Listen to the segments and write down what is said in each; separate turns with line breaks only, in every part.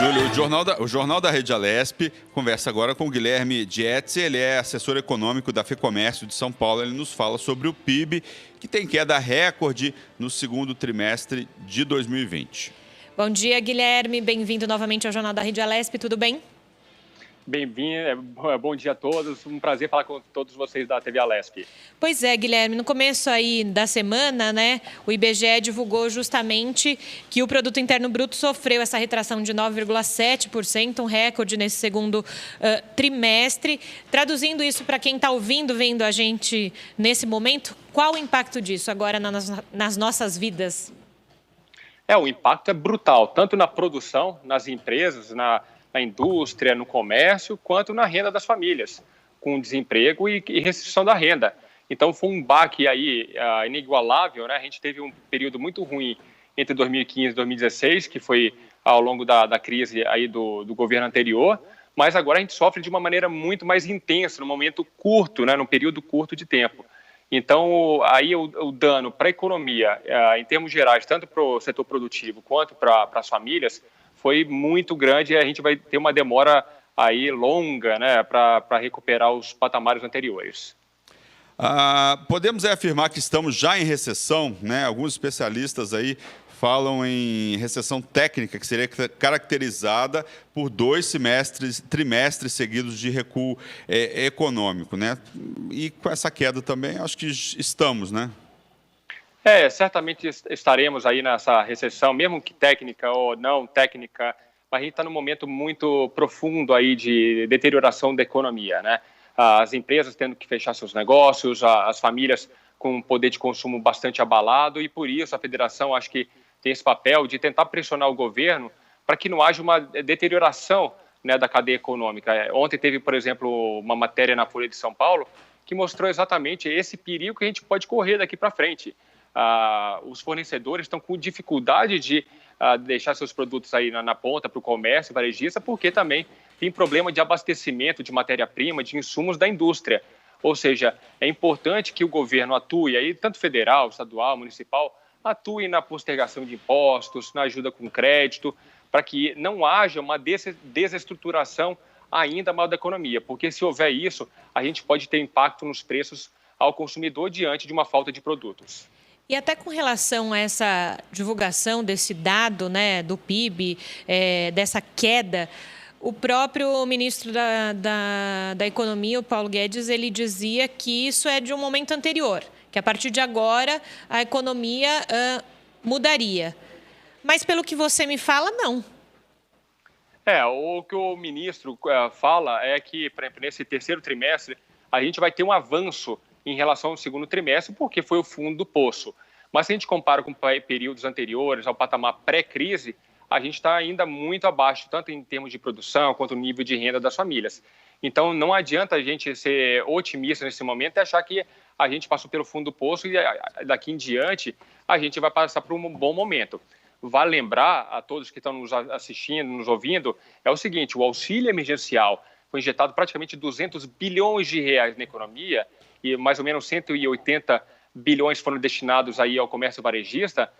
Júlio, o Jornal da Rede Alesp conversa agora com o Guilherme Dietze. Ele é assessor econômico da FEComércio de São Paulo. Ele nos fala sobre o PIB, que tem queda recorde no segundo trimestre de 2020.
Bom dia, Guilherme. Bem-vindo novamente ao Jornal da Rede Alesp. Tudo bem?
Bem-vindo, bom dia a todos. Um prazer falar com todos vocês da TV Alesp.
Pois é, Guilherme, no começo aí da semana, o IBGE divulgou justamente que o Produto Interno Bruto sofreu essa retração de 9,7%, um recorde nesse segundo trimestre. Traduzindo isso para quem está vendo a gente nesse momento, qual o impacto disso agora nas nossas vidas?
O impacto é brutal, tanto na produção, nas empresas, na indústria, no comércio, quanto na renda das famílias, com desemprego e restrição da renda. Então, foi um baque aí inigualável, né? A gente teve um período muito ruim entre 2015 e 2016, que foi ao longo da crise aí do governo anterior, mas agora a gente sofre de uma maneira muito mais intensa, num momento curto, né? Num período curto de tempo. Então, aí o dano para a economia, em termos gerais, tanto para o setor produtivo quanto para as famílias, foi muito grande e a gente vai ter uma demora aí longa, né, para recuperar os patamares anteriores.
Podemos afirmar que estamos já em recessão, né? Alguns especialistas aí falam em recessão técnica, que seria caracterizada por 2 trimestres seguidos de recuo econômico, né? E com essa queda também, acho que estamos, né?
Certamente estaremos aí nessa recessão, mesmo que técnica ou não técnica, mas a gente está num momento muito profundo aí de deterioração da economia, né? As empresas tendo que fechar seus negócios, as famílias com um poder de consumo bastante abalado e por isso a federação acho que tem esse papel de tentar pressionar o governo para que não haja uma deterioração, né, da cadeia econômica. Ontem teve, por exemplo, uma matéria na Folha de São Paulo que mostrou exatamente esse perigo que a gente pode correr daqui para frente. Os fornecedores estão com dificuldade de deixar seus produtos aí na ponta para o comércio varejista, porque também tem problema de abastecimento de matéria-prima, de insumos da indústria. Ou seja, é importante que o governo atue, aí, tanto federal, estadual, municipal, atue na postergação de impostos, na ajuda com crédito, para que não haja uma desestruturação ainda maior da economia, porque se houver isso, a gente pode ter impacto nos preços ao consumidor diante de uma falta de produtos.
E até com relação a essa divulgação desse dado, né, do PIB, dessa queda, o próprio ministro da Economia, o Paulo Guedes, ele dizia que isso é de um momento anterior, que a partir de agora a economia mudaria. Mas pelo que você me fala, não.
O que o ministro fala é que, por exemplo, nesse terceiro trimestre, a gente vai ter um avanço em relação ao segundo trimestre, porque foi o fundo do poço. Mas se a gente compara com períodos anteriores, ao patamar pré-crise, a gente está ainda muito abaixo, tanto em termos de produção quanto no nível de renda das famílias. Então, não adianta a gente ser otimista nesse momento e achar que a gente passou pelo fundo do poço e daqui em diante a gente vai passar por um bom momento. Vale lembrar a todos que estão nos assistindo, nos ouvindo, é o seguinte, o auxílio emergencial foi injetado praticamente 200 bilhões de reais na economia e mais ou menos 180 bilhões foram destinados aí ao comércio varejista,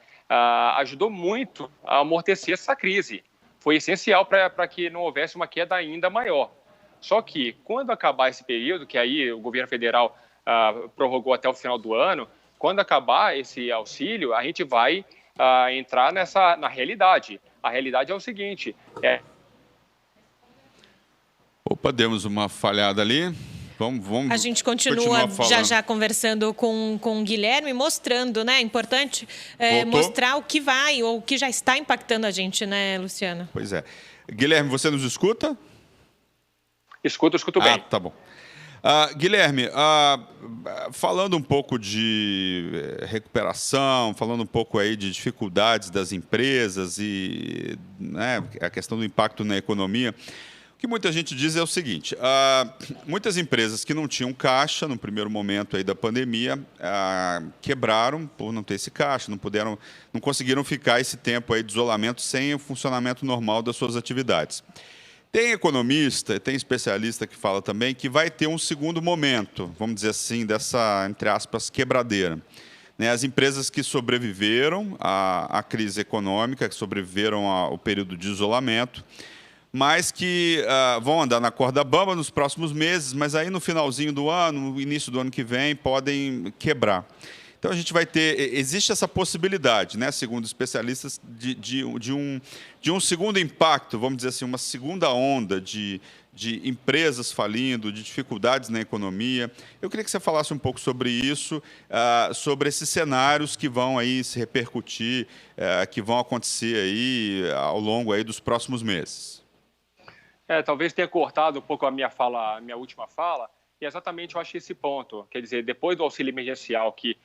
ajudou muito a amortecer essa crise. Foi essencial para que não houvesse uma queda ainda maior. Só que, quando acabar esse período, que aí o governo federal prorrogou até o final do ano, quando acabar esse auxílio, a gente vai entrar na realidade. A realidade é o seguinte...
Opa, demos uma falhada ali. Vamos
a gente continua já conversando com o Guilherme, mostrando, né? É importante mostrar o que vai ou o que já está impactando a gente, né, Luciano?
Pois é. Guilherme, você nos escuta?
Escuto bem.
Tá bom. Guilherme, falando um pouco de recuperação, falando um pouco aí de dificuldades das empresas e, né, a questão do impacto na economia, o que muita gente diz é o seguinte, muitas empresas que não tinham caixa no primeiro momento aí da pandemia quebraram por não ter esse caixa, não conseguiram ficar esse tempo aí de isolamento sem o funcionamento normal das suas atividades. Tem economista, tem especialista que fala também que vai ter um segundo momento, vamos dizer assim, dessa, entre aspas, quebradeira. né, as empresas que sobreviveram à crise econômica, que sobreviveram ao período de isolamento, mas que vão andar na corda bamba nos próximos meses, mas aí no finalzinho do ano, no início do ano que vem, podem quebrar. Então, a gente vai ter... Existe essa possibilidade, né, segundo especialistas, de um segundo impacto, vamos dizer assim, uma segunda onda de empresas falindo, de dificuldades na economia. Eu queria que você falasse um pouco sobre isso, sobre esses cenários que vão aí se repercutir, que vão acontecer aí ao longo aí dos próximos meses.
Talvez tenha cortado um pouco a minha última fala, e exatamente eu achei esse ponto. Quer dizer, depois do auxílio emergencial, que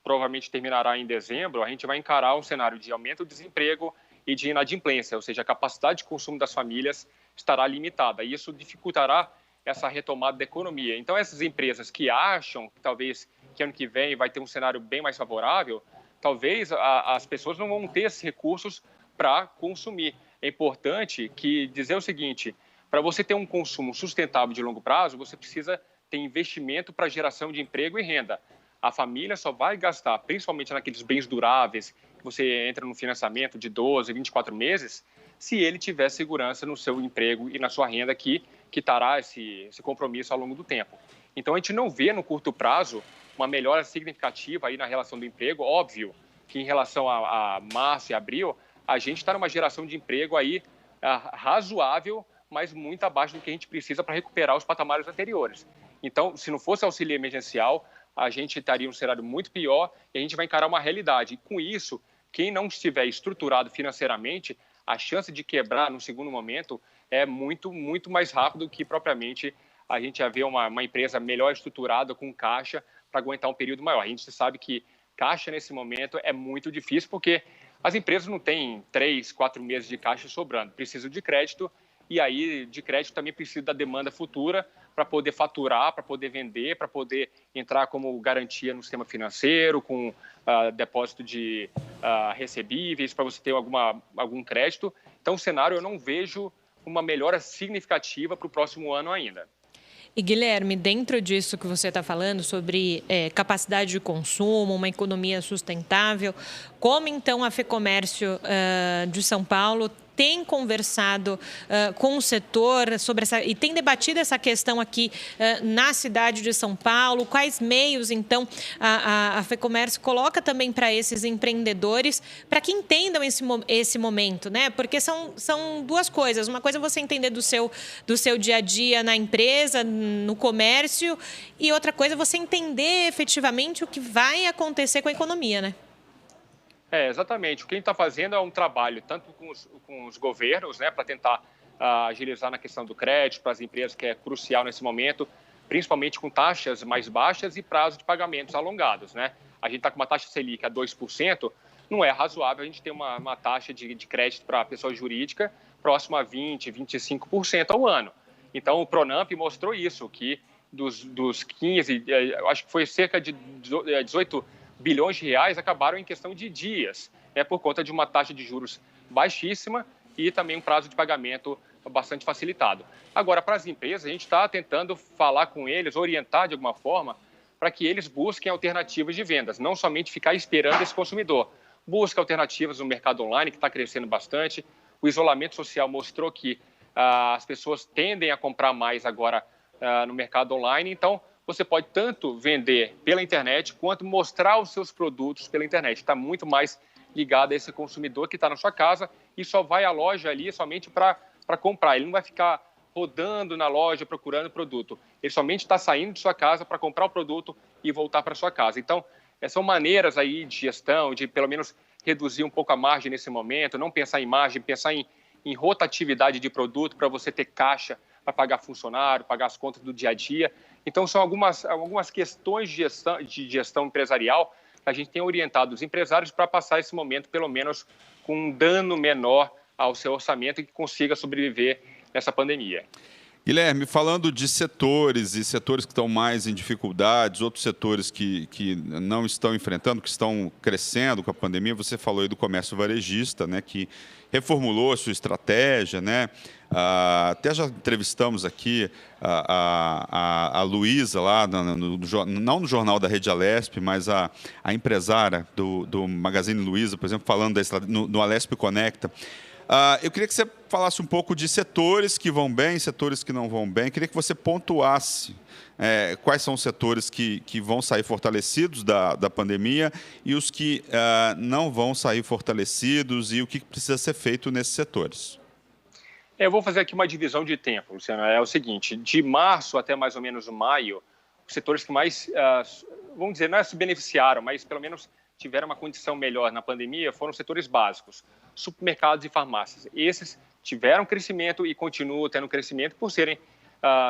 provavelmente terminará em dezembro, a gente vai encarar um cenário de aumento do desemprego e de inadimplência, ou seja, a capacidade de consumo das famílias estará limitada, e isso dificultará essa retomada da economia. Então, essas empresas que acham que talvez que ano que vem vai ter um cenário bem mais favorável, talvez as pessoas não vão ter esses recursos para consumir. É importante dizer o seguinte: para você ter um consumo sustentável de longo prazo, você precisa ter investimento para geração de emprego e renda. A família só vai gastar, principalmente naqueles bens duráveis, que você entra no financiamento de 12, 24 meses, se ele tiver segurança no seu emprego e na sua renda que quitará esse compromisso ao longo do tempo. Então, a gente não vê no curto prazo uma melhora significativa aí na relação do emprego. Óbvio que em relação a março e abril, a gente está numa geração de emprego aí razoável, mas muito abaixo do que a gente precisa para recuperar os patamares anteriores. Então, se não fosse auxílio emergencial, a gente estaria em um cenário muito pior e a gente vai encarar uma realidade. E com isso, quem não estiver estruturado financeiramente, a chance de quebrar no segundo momento é muito, muito mais rápido que propriamente a gente já vê uma empresa melhor estruturada, com caixa, para aguentar um período maior. A gente sabe que caixa nesse momento é muito difícil, porque as empresas não têm 3, 4 meses de caixa sobrando, precisam de crédito, e aí de crédito também precisa da demanda futura para poder faturar, para poder vender, para poder entrar como garantia no sistema financeiro, com depósito de recebíveis, para você ter algum crédito. Então, o cenário eu não vejo uma melhora significativa para o próximo ano ainda.
E, Guilherme, dentro disso que você está falando sobre capacidade de consumo, uma economia sustentável, como então a FEComércio de São Paulo tem conversado com o setor sobre e tem debatido essa questão aqui na cidade de São Paulo? Quais meios, então, a FEComércio coloca também para esses empreendedores, para que entendam esse momento, né? Porque são duas coisas. Uma coisa é você entender do seu dia a dia na empresa, no comércio, e outra coisa é você entender efetivamente o que vai acontecer com a economia, né?
Exatamente. O que a gente está fazendo é um trabalho tanto com os governos, né, para tentar agilizar na questão do crédito para as empresas, que é crucial nesse momento, principalmente com taxas mais baixas e prazo de pagamentos alongados, né? A gente está com uma taxa Selic a 2%, não é razoável a gente ter uma taxa de crédito para a pessoa jurídica próxima a 20%, 25% ao ano. Então, o Pronamp mostrou isso, que dos 15, acho que foi cerca de 18 bilhões de reais acabaram em questão de dias, né, por conta de uma taxa de juros baixíssima e também um prazo de pagamento bastante facilitado. Agora, para as empresas, a gente está tentando falar com eles, orientar de alguma forma, para que eles busquem alternativas de vendas, não somente ficar esperando esse consumidor. Busca alternativas no mercado online, que está crescendo bastante. O isolamento social mostrou que as pessoas tendem a comprar mais agora no mercado online, então você pode tanto vender pela internet quanto mostrar os seus produtos pela internet. Está muito mais ligado a esse consumidor que está na sua casa e só vai à loja ali somente para comprar. Ele não vai ficar rodando na loja procurando produto. Ele somente está saindo de sua casa para comprar o produto e voltar para sua casa. Então, são maneiras aí de gestão, de pelo menos reduzir um pouco a margem nesse momento, não pensar em margem, pensar em rotatividade de produto para você ter caixa para pagar funcionário, pagar as contas do dia a dia. Então, são algumas questões de gestão empresarial que a gente tem orientado os empresários para passar esse momento, pelo menos, com um dano menor ao seu orçamento e que consiga sobreviver nessa pandemia.
Guilherme, falando de setores e setores que estão mais em dificuldades, outros setores que não estão enfrentando, que estão crescendo com a pandemia, você falou aí do comércio varejista, né, que reformulou a sua estratégia, né? Até já entrevistamos aqui a Luísa lá, não no jornal da Rede Alesp, mas a empresária do Magazine Luiza, por exemplo, falando no Alesp Conecta. Eu queria que você falasse um pouco de setores que vão bem, setores que não vão bem. Eu queria que você pontuasse quais são os setores que vão sair fortalecidos da pandemia e os que não vão sair fortalecidos e o que precisa ser feito nesses setores.
Eu vou fazer aqui uma divisão de tempo, Luciano. É o seguinte, de março até mais ou menos maio, os setores que mais, vamos dizer, não se beneficiaram, mas pelo menos tiveram uma condição melhor na pandemia foram os setores básicos, supermercados e farmácias. Esses tiveram crescimento e continuam tendo crescimento por serem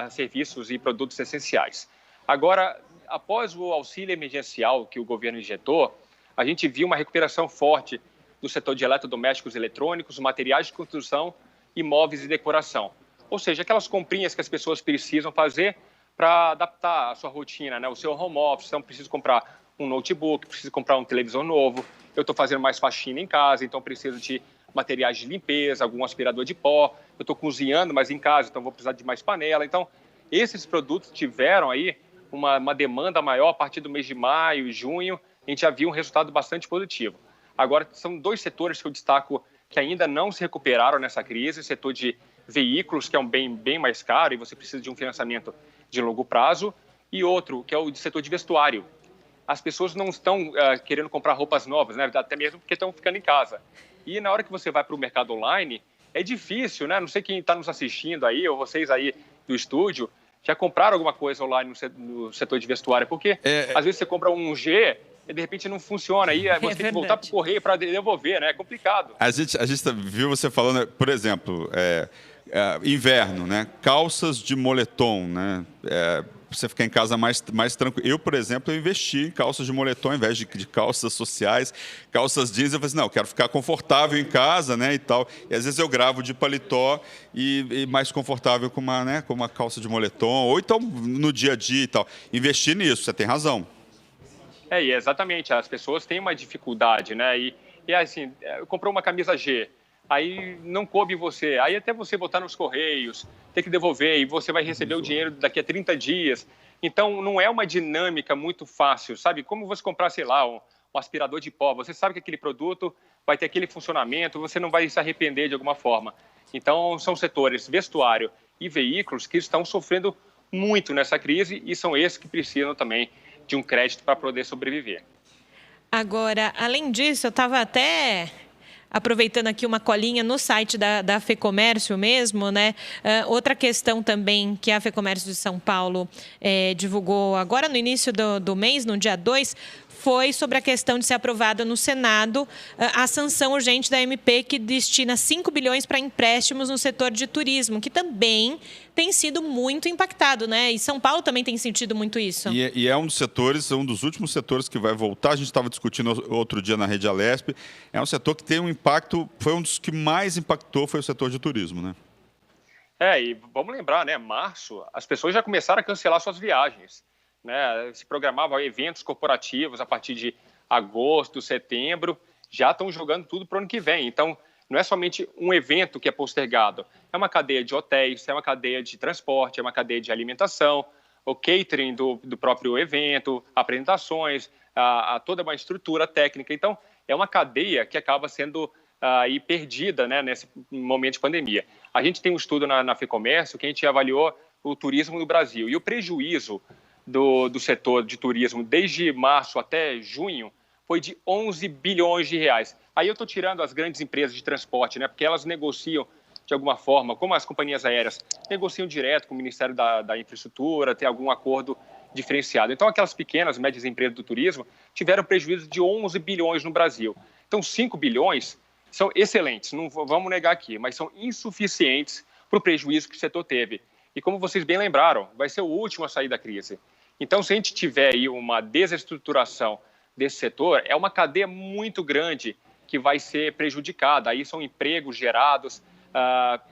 serviços e produtos essenciais. Agora, após o auxílio emergencial que o governo injetou, a gente viu uma recuperação forte do setor de eletrodomésticos e eletrônicos, materiais de construção, imóveis e decoração. Ou seja, aquelas comprinhas que as pessoas precisam fazer para adaptar a sua rotina, né? O seu home office, então preciso comprar um notebook, preciso comprar um televisor novo, eu estou fazendo mais faxina em casa, então preciso de materiais de limpeza, algum aspirador de pó, eu estou cozinhando mais em casa, então vou precisar de mais panela. Então, esses produtos tiveram aí uma demanda maior a partir do mês de maio e junho, a gente já viu um resultado bastante positivo. Agora, são dois setores que eu destaco que ainda não se recuperaram nessa crise, o setor de veículos, que é um bem mais caro e você precisa de um financiamento de longo prazo, e outro, que é o setor de vestuário. As pessoas não estão querendo comprar roupas novas, né? Até mesmo porque estão ficando em casa. E na hora que você vai para o mercado online, é difícil, né? Não sei quem está nos assistindo aí, ou vocês aí do estúdio, já compraram alguma coisa online no setor de vestuário? Porque às vezes você compra um G e de repente não funciona, aí você tem que voltar para o correio para devolver, né? É complicado.
A gente viu você falando, por exemplo, inverno, né? Calças de moletom, né? Você ficar em casa mais tranquilo. Eu, por exemplo, eu investi em calças de moletom ao invés de calças sociais, calças jeans. Eu falei assim, não, eu quero ficar confortável em casa, né, e tal. E às vezes eu gravo de paletó e mais confortável com uma calça de moletom, ou então no dia a dia e tal. Investir nisso, você tem razão.
E exatamente. As pessoas têm uma dificuldade, né? E assim, comprou uma camisa G, aí não coube você, aí até você botar nos correios, ter que devolver e você vai receber o dinheiro daqui a 30 dias. Então, não é uma dinâmica muito fácil, sabe? Como você comprar, sei lá, um aspirador de pó, você sabe que aquele produto vai ter aquele funcionamento, você não vai se arrepender de alguma forma. Então, são setores vestuário e veículos que estão sofrendo muito nessa crise e são esses que precisam também de um crédito para poder sobreviver.
Agora, além disso, eu estava até aproveitando aqui uma colinha no site da FEComércio mesmo, né? Outra questão também que a FEComércio de São Paulo divulgou agora no início do mês, no dia 2, foi sobre a questão de ser aprovada no Senado a sanção urgente da MP que destina 5 bilhões para empréstimos no setor de turismo, que também tem sido muito impactado, né? E São Paulo também tem sentido muito isso.
E é um dos setores, um dos últimos setores que vai voltar. A gente estava discutindo outro dia na Rede Alesp. É um setor que tem um impacto, foi um dos que mais impactou, foi o setor de turismo, né?
E vamos lembrar, né? Março, as pessoas já começaram a cancelar suas viagens, né? Se programavam eventos corporativos a partir de agosto, setembro, já estão jogando tudo para o ano que vem. Então, não é somente um evento que é postergado, é uma cadeia de hotéis, é uma cadeia de transporte, é uma cadeia de alimentação, o catering do próprio evento, apresentações, toda uma estrutura técnica. Então, é uma cadeia que acaba sendo aí perdida, né, nesse momento de pandemia. A gente tem um estudo na FEComércio que a gente avaliou o turismo no Brasil e o prejuízo do setor de turismo desde março até junho foi de 11 bilhões de reais. Aí eu estou tirando as grandes empresas de transporte, né, porque elas negociam de alguma forma, como as companhias aéreas, negociam direto com o Ministério da Infraestrutura, tem algum acordo diferenciado. Então, aquelas pequenas, médias empresas do turismo tiveram prejuízo de 11 bilhões no Brasil. Então, 5 bilhões são excelentes, não vamos negar aqui, mas são insuficientes para o prejuízo que o setor teve. E como vocês bem lembraram, vai ser o último a sair da crise. Então, se a gente tiver aí uma desestruturação desse setor, é uma cadeia muito grande que vai ser prejudicada. Aí são empregos gerados,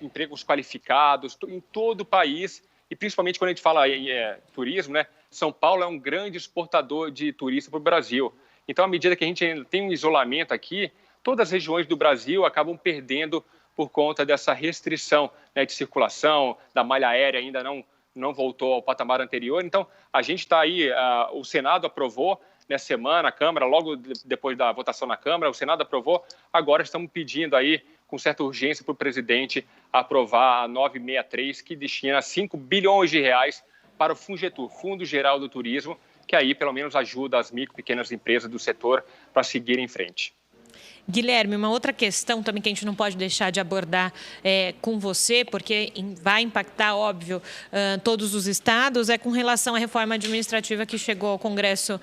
empregos qualificados em todo o país. E principalmente quando a gente fala em turismo, né? São Paulo é um grande exportador de turistas para o Brasil. Então, à medida que a gente ainda tem um isolamento aqui, todas as regiões do Brasil acabam perdendo por conta dessa restrição, né, de circulação, da malha aérea ainda não voltou ao patamar anterior. Então, a gente está aí, o Senado aprovou nessa semana, a Câmara, logo depois da votação na Câmara, o Senado aprovou, agora estamos pedindo aí, com certa urgência, para o presidente aprovar a 963, que destina 5 bilhões de reais para o Fungetur, Fundo Geral do Turismo, que aí pelo menos ajuda as micro e pequenas empresas do setor para seguir em frente.
Guilherme, uma outra questão também que a gente não pode deixar de abordar com você, porque vai impactar, óbvio, todos os estados, é com relação à reforma administrativa que chegou ao Congresso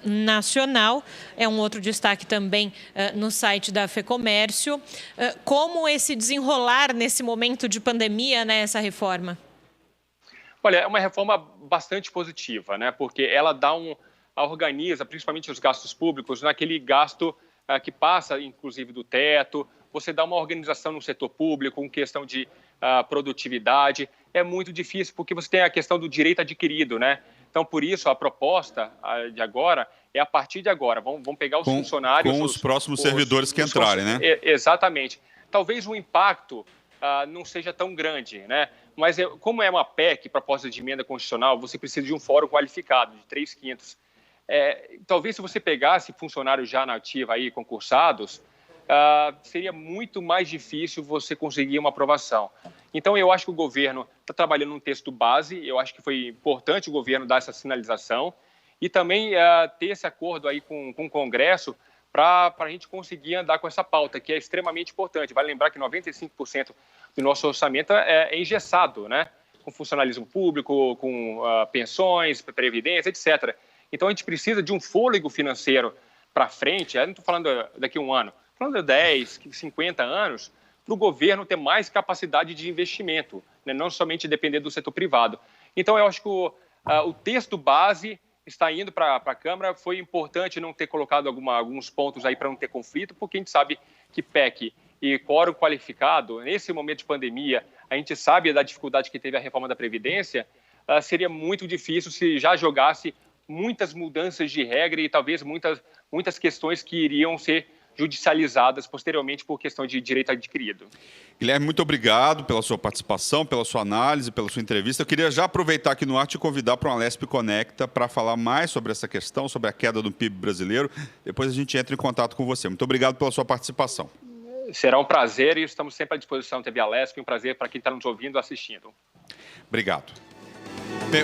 Nacional. É um outro destaque também no site da FEComércio. Como esse desenrolar nesse momento de pandemia, né, essa reforma?
Olha, é uma reforma bastante positiva, né, porque ela organiza principalmente os gastos públicos naquele gasto que passa, inclusive, do teto. Você dá uma organização no setor público, com questão de produtividade. É muito difícil, porque você tem a questão do direito adquirido, né? Então, por isso, a proposta de agora é a partir de agora. Vamos pegar os funcionários...
Com os próximos servidores que entrarem, né?
Exatamente. Talvez o impacto não seja tão grande, né? Mas como é uma PEC, proposta de emenda constitucional, você precisa de um fórum qualificado, de 3/5. Talvez se você pegasse funcionários já na ativa aí, concursados, seria muito mais difícil você conseguir uma aprovação. Então, eu acho que o governo está trabalhando num texto base, eu acho que foi importante o governo dar essa sinalização e também ter esse acordo aí com o Congresso para a gente conseguir andar com essa pauta, que é extremamente importante. Vale lembrar que 95% do nosso orçamento é engessado, né? Com funcionalismo público, com pensões, previdência, etc. Então, a gente precisa de um fôlego financeiro para frente, eu não estou falando daqui a um ano, estou falando de 10, 50 anos, para o governo ter mais capacidade de investimento, né? Não somente depender do setor privado. Então, eu acho que o texto base está indo para a Câmara. Foi importante não ter colocado alguns pontos aí para não ter conflito, porque a gente sabe que PEC e quórum qualificado, nesse momento de pandemia, a gente sabe da dificuldade que teve a reforma da Previdência, seria muito difícil se já jogasse muitas mudanças de regra e talvez muitas questões que iriam ser judicializadas posteriormente por questão de direito adquirido.
Guilherme, muito obrigado pela sua participação, pela sua análise, pela sua entrevista. Eu queria já aproveitar aqui no ar e te convidar para uma Alesp Conecta para falar mais sobre essa questão, sobre a queda do PIB brasileiro. Depois a gente entra em contato com você. Muito obrigado pela sua participação.
Será um prazer e estamos sempre à disposição da TV Alesp. Um prazer para quem está nos ouvindo e assistindo.
Obrigado. Bem,